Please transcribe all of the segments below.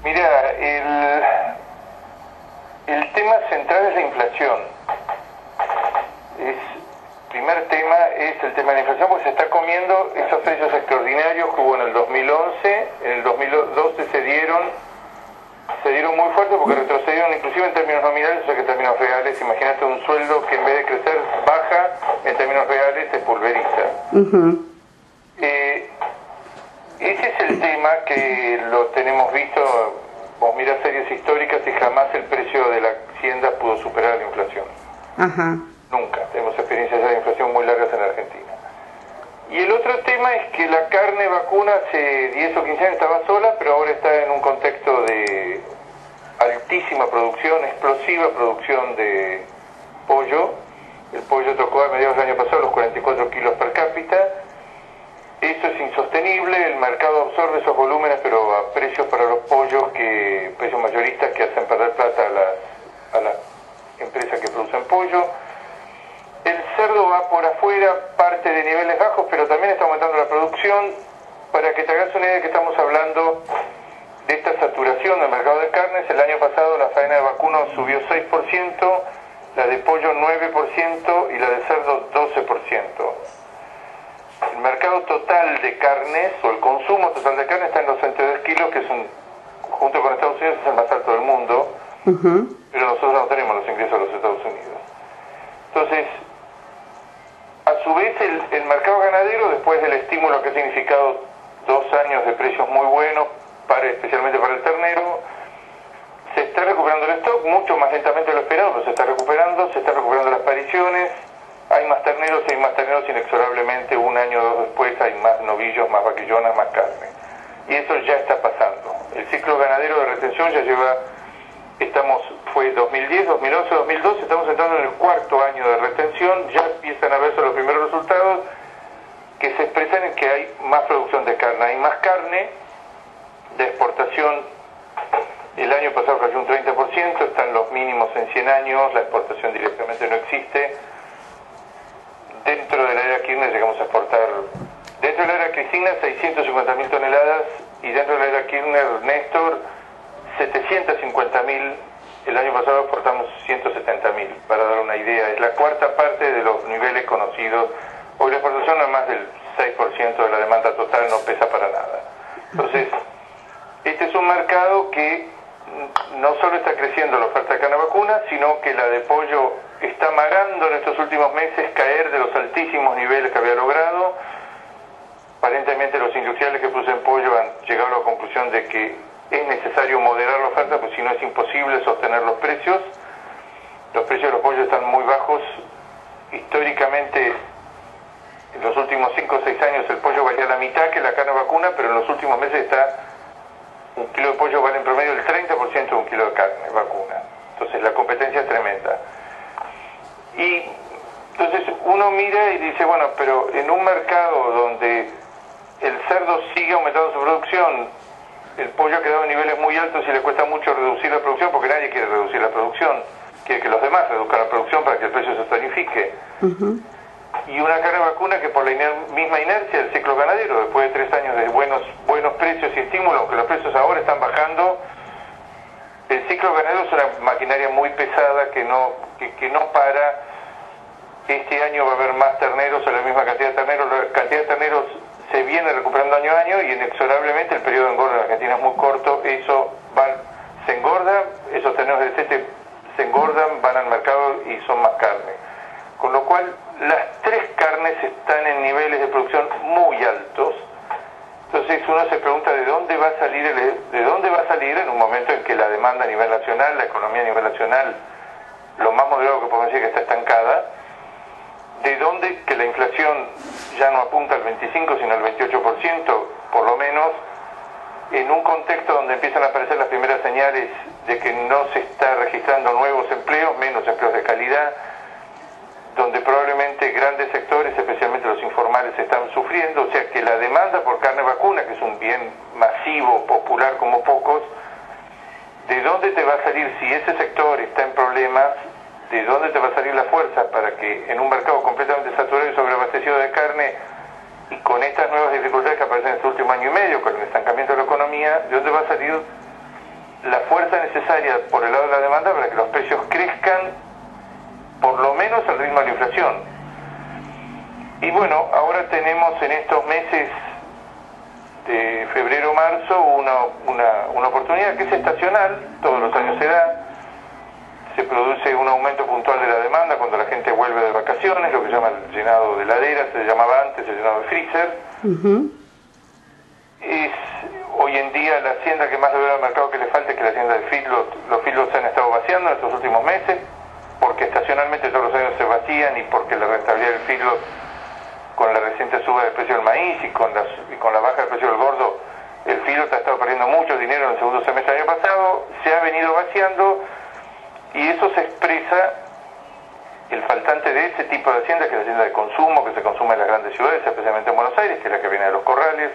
Mira, el tema central es la inflación. El primer tema es el tema de la inflación, porque se está comiendo esos precios extraordinarios que hubo en el 2011, en el 2012 se dieron muy fuerte porque retrocedieron inclusive en términos nominales, o sea que en términos reales, imagínate un sueldo que en vez de crecer baja, en términos reales se pulveriza. Ese es el tema que lo tenemos visto, vos mirás series históricas y jamás el precio de la hacienda pudo superar la inflación. Nunca. Tenemos experiencias de inflación muy largas en Argentina. Y el otro tema es que la carne vacuna hace 10 o 15 años estaba sola, pero ahora está en un contexto de altísima producción, explosiva producción de pollo. El pollo tocó a mediados del año pasado los 44 kilos per cápita. Eso es insostenible, el mercado absorbe esos volúmenes, pero a precios para los pollos, precios mayoristas que hacen perder plata a las empresas que producen pollo. El cerdo va por afuera, parte de niveles bajos, pero también está aumentando la producción. Para que te hagas una idea de que estamos hablando de esta saturación del mercado de carnes, el año pasado la faena de vacuno subió 6%, la de pollo 9% y la de cerdo 12%. El mercado total de carnes, o el consumo total de carne, está en los 62 kilos, que es junto con Estados Unidos es el más alto del mundo, pero nosotros no tenemos los ingresos de los Estados Unidos. Entonces, a su vez el mercado ganadero, después del estímulo que ha significado 2 años de precios muy buenos, especialmente para el ternero, se está recuperando el stock, mucho más lentamente de lo esperado, pero se está recuperando las pariciones, hay más terneros inexorablemente, un año o dos después hay más novillos, más vaquillonas, más carne. Y eso ya está pasando. El ciclo ganadero de retención ya fue 2010, 2011, 2012, estamos entrando en el 4º año de retención, ya empiezan a verse los primeros resultados que se expresan en que hay más producción de carne, hay más carne de exportación. El año pasado cayó un 30%, están los mínimos en 100 años, la exportación directamente no existe. Dentro de la era Kirchner llegamos a exportar, dentro de la era Cristina 650.000 toneladas y dentro de la era Kirchner, Néstor, 750.000. El año pasado exportamos 170.000, para dar una idea. Es la 4ª parte de los niveles conocidos. Hoy la exportación no es más del 6% de la demanda total, no pesa para nada. Entonces, este es un mercado que no solo está creciendo la oferta de carne vacuna, sino que la de pollo está amagando en estos últimos meses caer de los altísimos niveles que había logrado. Aparentemente los industriales que producen pollo han llegado a la conclusión de que es necesario moderar la oferta, pues si no es imposible sostener los precios. Los precios de los pollos están muy bajos. Históricamente, en los últimos 5 o 6 años el pollo valía la mitad que la carne vacuna, pero en los últimos meses un kilo de pollo vale en promedio el 30% de un kilo de carne vacuna. Entonces la competencia es tremenda. Y entonces uno mira y dice, bueno, pero en un mercado donde el cerdo sigue aumentando su producción, el pollo ha quedado en niveles muy altos y le cuesta mucho reducir la producción, porque nadie quiere reducir la producción, quiere que los demás reduzcan la producción para que el precio se tonifique. Y una carne vacuna que por la misma inercia del ciclo ganadero, después de 3 años de buenos precios y estímulos, aunque los precios ahora están bajando, el ciclo ganadero es una maquinaria muy pesada que no para. Este año va a haber más terneros, o la misma cantidad de terneros. La cantidad de terneros se viene recuperando año a año y inexorablemente el periodo de engorda en Argentina es muy corto. Se engorda, esos terneros de sete se engordan, van al mercado y son más carne. Con lo cual, las 3 carnes están en niveles de producción muy altos. Entonces uno se pregunta de dónde va a salir en un momento en que la demanda a nivel nacional, la economía a nivel nacional, lo más moderado que podemos decir que está estancada, de dónde que la inflación ya no apunta al 25 sino al 28%, por lo menos, en un contexto donde empiezan a aparecer las primeras señales de que no se está registrando nuevos empleos, menos empleos de calidad, donde probablemente grandes sectores, especialmente los informales, están sufriendo, o sea que la demanda por carne vacuna, que es un bien masivo, popular como pocos, ¿de dónde te va a salir si ese sector está en problemas? ¿De dónde te va a salir la fuerza para que en un mercado completamente saturado y sobreabastecido de carne y con estas nuevas dificultades que aparecen en este último año y medio, con el estancamiento de la economía, ¿de dónde va a salir la fuerza necesaria por el lado de la demanda para que los precios crezcan por lo menos al ritmo de la inflación. Y bueno, ahora tenemos en estos meses de febrero-marzo una oportunidad que es estacional, todos los años se da, se produce un aumento puntual de la demanda cuando la gente vuelve de vacaciones, lo que se llama el llenado de heladera, se llamaba antes el llenado de freezer. Es hoy en día la hacienda que más le veo al mercado que le falta es que la hacienda de feedlot. Los feedlots se han estado vaciando en estos últimos meses, porque estacionalmente todos los años se vacían y porque la rentabilidad del feedlot, con la reciente suba del precio del maíz y con la baja del precio del gordo, el feedlot ha estado perdiendo mucho dinero en el segundo semestre del año pasado, se ha venido vaciando, y eso se expresa el faltante de ese tipo de hacienda, que es la hacienda de consumo, que se consume en las grandes ciudades, especialmente en Buenos Aires, que es la que viene de los corrales.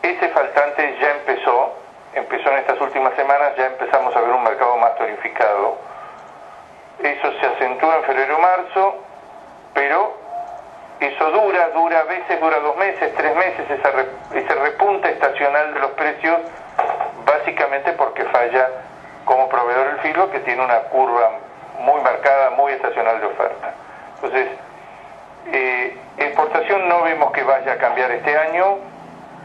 Ese faltante ya empezó en estas últimas semanas, ya empezamos a ver un mercado más tonificado. Eso se acentúa en febrero-marzo, pero eso a veces dura 2 meses, 3 meses, ese repunte estacional de los precios, básicamente porque falla como proveedor el filo, que tiene una curva muy marcada, muy estacional de oferta. Entonces, exportación no vemos que vaya a cambiar este año.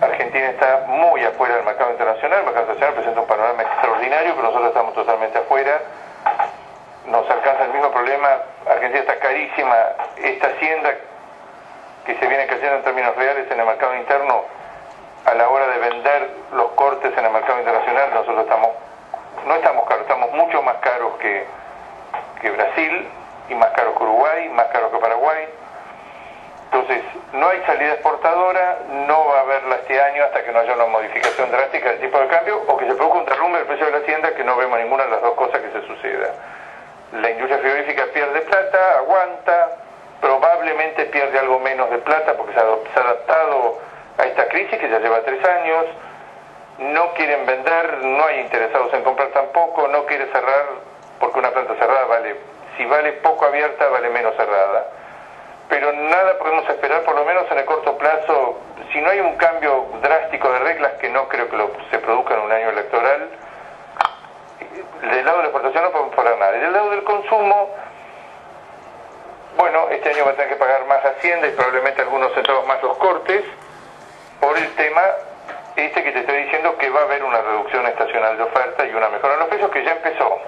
Argentina está muy afuera del mercado internacional. El mercado internacional presenta un panorama extraordinario, pero nosotros estamos totalmente afuera. Nos alcanza el mismo problema. Argentina está carísima. Esta hacienda que se viene creciendo en términos reales en el mercado interno, a la hora de vender los cortes en el mercado internacional, nosotros no estamos caros, estamos mucho más caros que Brasil, y más caros que Uruguay, más caros que Paraguay. Entonces, no hay salida exportadora, no va a haberla este año hasta que no haya una modificación drástica del tipo de cambio, o que se produzca un derrumbe del precio de la hacienda, que no vemos ninguna de las dos cosas que se suceda. La industria frigorífica pierde plata, aguanta, probablemente pierde algo menos de plata porque se ha adaptado a esta crisis que ya lleva 3 años, no quieren vender, no hay interesados en comprar tampoco, no quiere cerrar porque una planta cerrada si vale poco abierta, vale menos cerrada. Pero nada podemos esperar, por lo menos en el corto plazo, si no hay un cambio drástico de reglas, que no creo que se produzca en un año electoral. Del lado de la exportación no podemos parar nada. Y del lado del consumo, bueno, este año va a tener que pagar más Hacienda y probablemente algunos centavos más los cortes, por el tema que te estoy diciendo, que va a haber una reducción estacional de oferta y una mejora en los precios, que ya empezó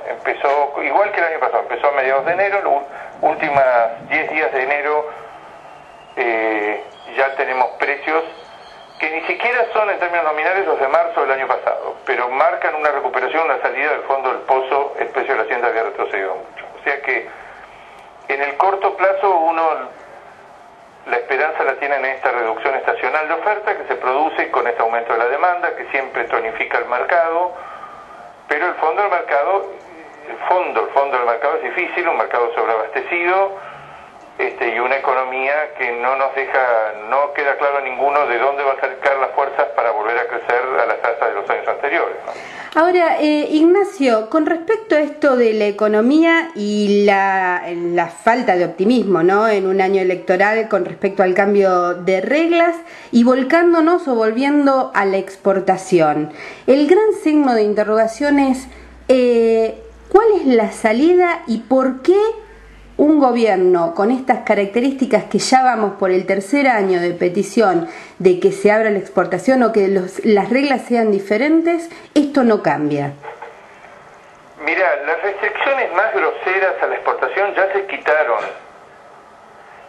igual que el año pasado, empezó a mediados de enero, los últimos 10 días de enero ya tenemos precios que ni siquiera son en términos nominales los de marzo del año pasado, pero marcan una recuperación, una salida del fondo del pozo. El precio de la hacienda había retrocedido mucho. O sea que en el corto plazo la esperanza la tiene en esta reducción estacional de oferta que se produce con este aumento de la demanda, que siempre tonifica el mercado, pero el fondo del mercado es difícil, un mercado sobreabastecido, y una economía que no queda claro a ninguno de dónde va a sacar las fuerzas para volver a crecer a las tasas de los años anteriores, ¿no? Ahora, Ignacio, con respecto a esto de la economía y la falta de optimismo, ¿no?, en un año electoral con respecto al cambio de reglas y volcándonos o volviendo a la exportación, el gran signo de interrogación es ¿cuál es la salida y por qué un gobierno con estas características, que ya vamos por el 3er año de petición de que se abra la exportación o que las reglas sean diferentes, esto no cambia? Mira, las restricciones más groseras a la exportación ya se quitaron.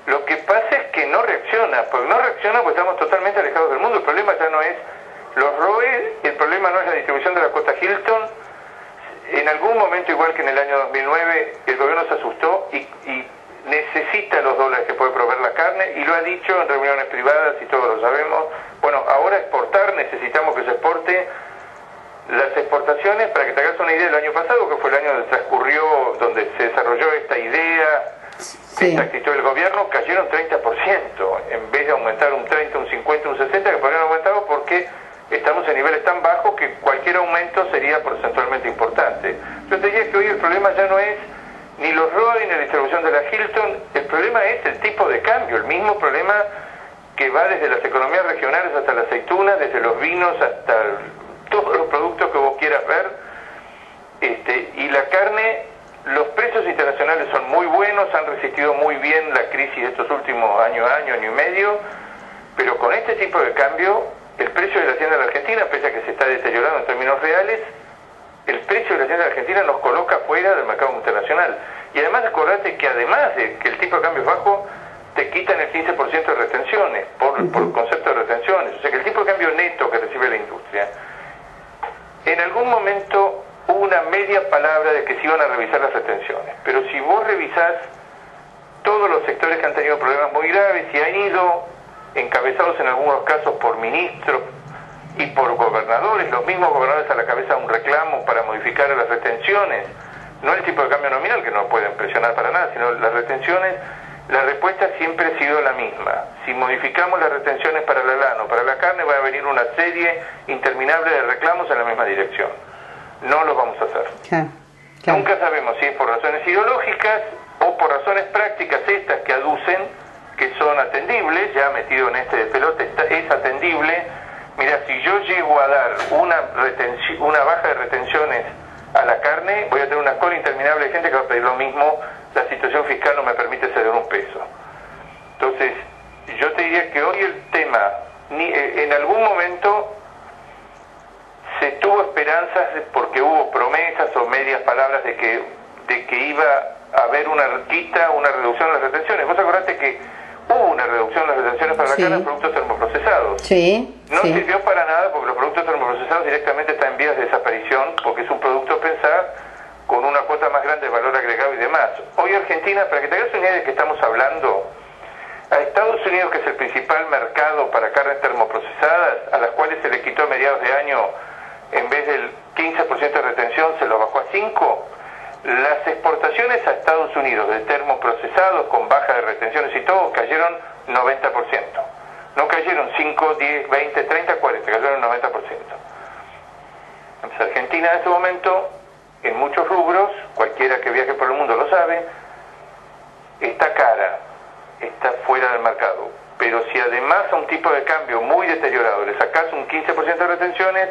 Lo que pasa es que no reacciona porque estamos totalmente alejados del mundo. El problema ya no es los ROE, el problema no es la distribución de la cuota Hilton. En algún momento, igual que en el año 2009, el gobierno se asustó y necesita los dólares que puede proveer la carne, y lo ha dicho en reuniones privadas y todos lo sabemos. Bueno, ahora exportar, necesitamos que se exporte. Las exportaciones, para que te hagas una idea, el año pasado, que fue el año donde transcurrió, donde se desarrolló esta idea, esta actitud del gobierno, cayeron 30%, en vez de aumentar un 30, un 50, un 60, que podrían aumentado porque estamos en niveles tan bajos que cualquier aumento sería porcentualmente importante. Yo te diría que hoy el problema ya no es ni los ROE ni la distribución de la Hilton, el problema es el tipo de cambio, el mismo problema que va desde las economías regionales hasta la aceituna, desde los vinos hasta todos los productos que vos quieras ver. la carne, los precios internacionales son muy buenos, han resistido muy bien la crisis de estos últimos año y medio, pero con este tipo de cambio, el precio de la hacienda de la Argentina, pese a que se está deteriorando en términos reales, el precio de la hacienda de la Argentina nos coloca fuera del mercado internacional. Y además acordate que además de que el tipo de cambio es bajo, te quitan el 15% de retenciones, por concepto de retenciones. O sea que el tipo de cambio neto que recibe la industria, en algún momento hubo una media palabra de que se iban a revisar las retenciones. Pero si vos revisás todos los sectores que han tenido problemas muy graves y han ido encabezados en algunos casos por ministros y por gobernadores, los mismos gobernadores a la cabeza de un reclamo para modificar las retenciones, no el tipo de cambio nominal, que no pueden presionar para nada, sino las retenciones, la respuesta siempre ha sido la misma. Si modificamos las retenciones para la lana o para la carne, va a venir una serie interminable de reclamos en la misma dirección. No lo vamos a hacer. Nunca sabemos si es por razones ideológicas o por razones prácticas, estas que aducen, que son atendibles. Ya metido en este despelote, es atendible. Mira, si yo llego a dar una baja de retenciones a la carne, voy a tener una cola interminable de gente que va a pedir lo mismo. La situación fiscal no me permite ceder un peso. Entonces, yo te diría que hoy el tema, en algún momento se tuvo esperanzas porque hubo promesas o medias palabras de que iba a haber una reducción de las retenciones. Vos acordate que hubo una reducción de las retenciones para la carne en productos termoprocesados. No sirvió para nada porque los productos termoprocesados directamente están en vías de desaparición, porque es un producto a pensar con una cuota más grande de valor agregado y demás. Hoy Argentina, para que te hagas una idea de que estamos hablando, a Estados Unidos, que es el principal mercado para carnes termoprocesadas, a las cuales se le quitó a mediados de año, en vez del 15% de retención, se lo bajó a 5%, las exportaciones a Estados Unidos de termoprocesados con baja de retenciones y todo, cayeron 90%. No cayeron 5, 10, 20, 30, 40, cayeron 90%. Entonces Argentina en este momento, en muchos rubros, cualquiera que viaje por el mundo lo sabe, está cara, está fuera del mercado. Pero si además a un tipo de cambio muy deteriorado le sacás un 15% de retenciones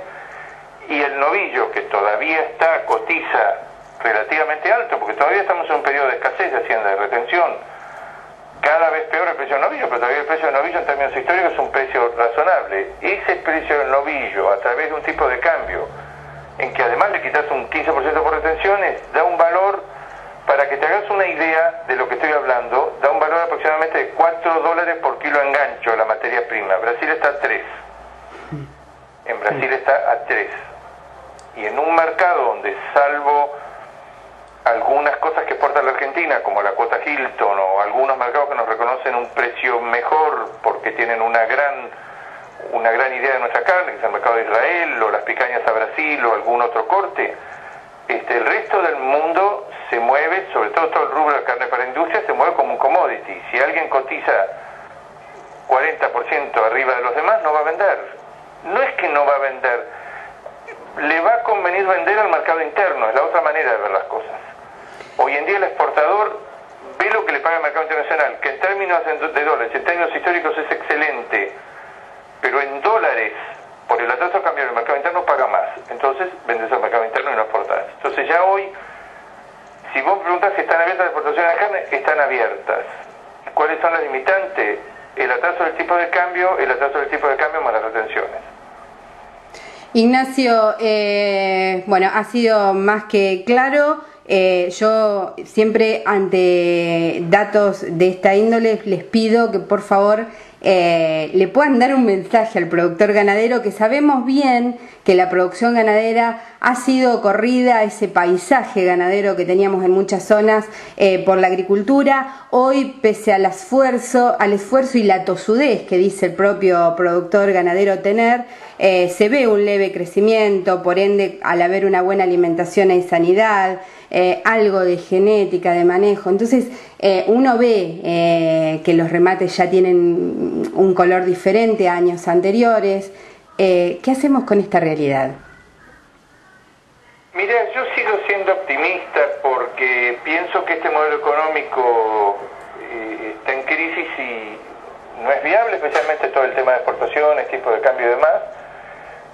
y el novillo, que todavía cotiza relativamente alto, porque todavía estamos en un periodo de escasez de hacienda de retención, cada vez peor el precio del novillo, pero todavía el precio del novillo en términos históricos es un precio razonable. Ese precio del novillo, a través de un tipo de cambio en que además le quitas un 15% por retenciones, da un valor, para que te hagas una idea de lo que estoy hablando, da un valor aproximadamente de $4 por kilo engancho la materia prima. Brasil está a 3. En Brasil está a 3. Y en un mercado donde, salvo algunas cosas que exporta la Argentina, como la cuota Hilton, o algunos mercados que nos reconocen un precio mejor porque tienen una gran idea de nuestra carne, que es el mercado de Israel, o las picañas a Brasil, o algún otro corte, el resto del mundo se mueve, sobre todo el rubro de carne para industria, se mueve como un commodity. Si alguien cotiza 40% arriba de los demás, no va a vender. No es que no va a vender, le va a convenir vender al mercado interno, es la otra manera de ver las cosas. Hoy en día el exportador ve lo que le paga el mercado internacional, que en términos de dólares, en términos históricos es excelente, pero en dólares, por el atraso cambiario del mercado interno, paga más. Entonces vendes al mercado interno y no exportas. Entonces ya hoy, si vos me preguntás si están abiertas las exportaciones de carne, están abiertas. ¿Cuáles son las limitantes? El atraso del tipo de cambio, más las retenciones. Ignacio, bueno, ha sido más que claro. Yo siempre ante datos de esta índole les pido que por favor le puedan dar un mensaje al productor ganadero, que sabemos bien que la producción ganadera ha sido corrida, ese paisaje ganadero que teníamos en muchas zonas por la agricultura. Hoy, pese al esfuerzo y la tosudez que dice el propio productor ganadero tener, se ve un leve crecimiento, por ende, al haber una buena alimentación hay sanidad, algo de genética, de manejo. Entonces uno ve que los remates ya tienen un color diferente a años anteriores. ¿Qué hacemos con esta realidad? Mira, yo sigo siendo optimista porque pienso que este modelo económico está en crisis y no es viable, especialmente todo el tema de exportaciones, tipo de cambio y demás.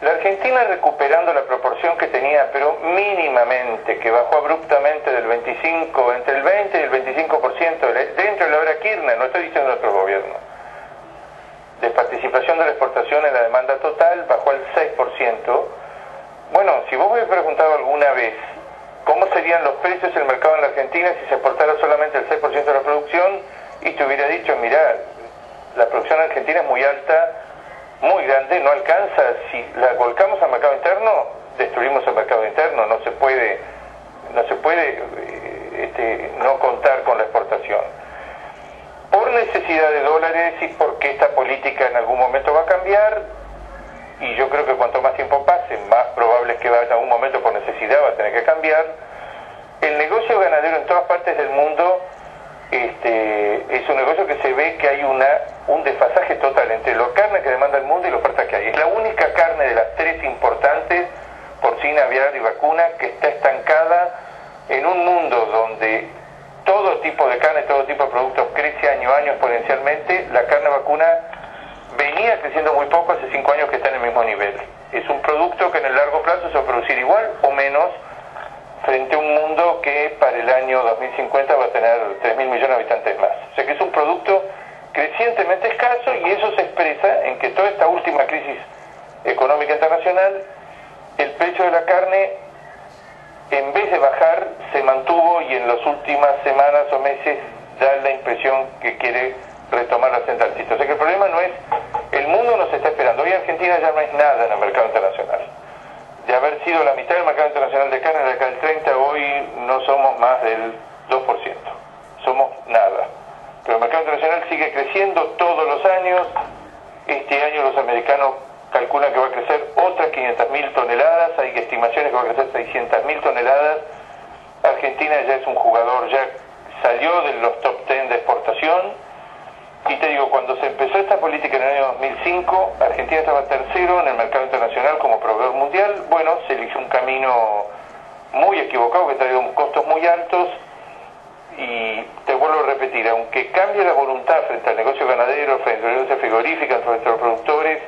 La Argentina recuperando la proporción que tenía, pero mínimamente, que bajó abruptamente del 25, entre el 20 y el 25%, dentro de la era Kirchner, no estoy diciendo de otro gobierno, de participación de la exportación en la demanda total, bajó al 6%. Bueno, si vos me hubieras preguntado alguna vez cómo serían los precios del mercado en la Argentina si se exportara solamente el 6% de la producción, y te hubiera dicho, mirá, la producción argentina es muy alta, muy grande, no alcanza, si la volcamos al mercado interno, destruimos el mercado interno, no se puede no contar con la exportación. Por necesidad de dólares y porque esta política en algún momento va a cambiar, y yo creo que cuanto más tiempo pase, más probable es que en algún momento por necesidad va a tener que cambiar. El negocio ganadero en todas partes del mundo es un negocio que se ve que hay un desfasaje total entre la carne que demanda el mundo y la oferta que hay. Es la única carne de las tres importantes, porcina, aviar y vacuna, que está estancada en un mundo donde todo tipo de carne, todo tipo de productos crece año a año exponencialmente. La carne vacuna venía creciendo muy poco, hace 5 años que está en el mismo nivel. Es un producto que en el largo plazo se va a producir igual o menos frente a un mundo que para el año 2050 va a tener 3.000 millones de habitantes más. O sea que es un producto crecientemente escaso, y eso se expresa en que toda esta última crisis económica internacional, el precio de la carne, en vez de bajar, se mantuvo, y en las últimas semanas o meses da la impresión que quiere retomar la centralcita. O sea que el problema no es, el mundo nos está esperando. Hoy Argentina ya no es nada en el mercado internacional. De haber sido la mitad del mercado internacional de carne de acá del 30, hoy no somos más del 2%. Somos nada. Pero el mercado internacional sigue creciendo todos los años. Este año los americanos calculan que va a crecer otras 500.000 toneladas. Hay estimaciones que va a crecer 600.000 toneladas. Argentina ya es un jugador, ya salió de los top 10 de exportación. Y te digo, cuando se empezó esta política en el año 2005, Argentina estaba tercero en el mercado internacional como proveedor mundial. Bueno, se eligió un camino muy equivocado que traía costos muy altos, y te vuelvo a repetir, aunque cambie la voluntad frente al negocio ganadero, frente a la industria frigorífica, frente a los productores,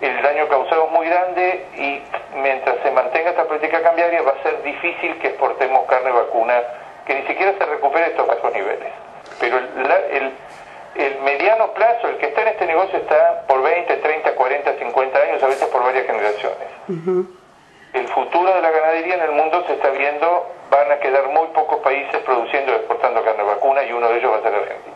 el daño causado es muy grande, y mientras se mantenga esta política cambiaria va a ser difícil que exportemos carne vacuna, que ni siquiera se recupere estos bajos niveles. Pero el mediano plazo, el que está en este negocio, está por 20, 30, 40, 50 años, a veces por varias generaciones. El futuro de la ganadería en el mundo se está viendo, van a quedar muy pocos países produciendo y exportando carne vacuna, y uno de ellos va a ser Argentina.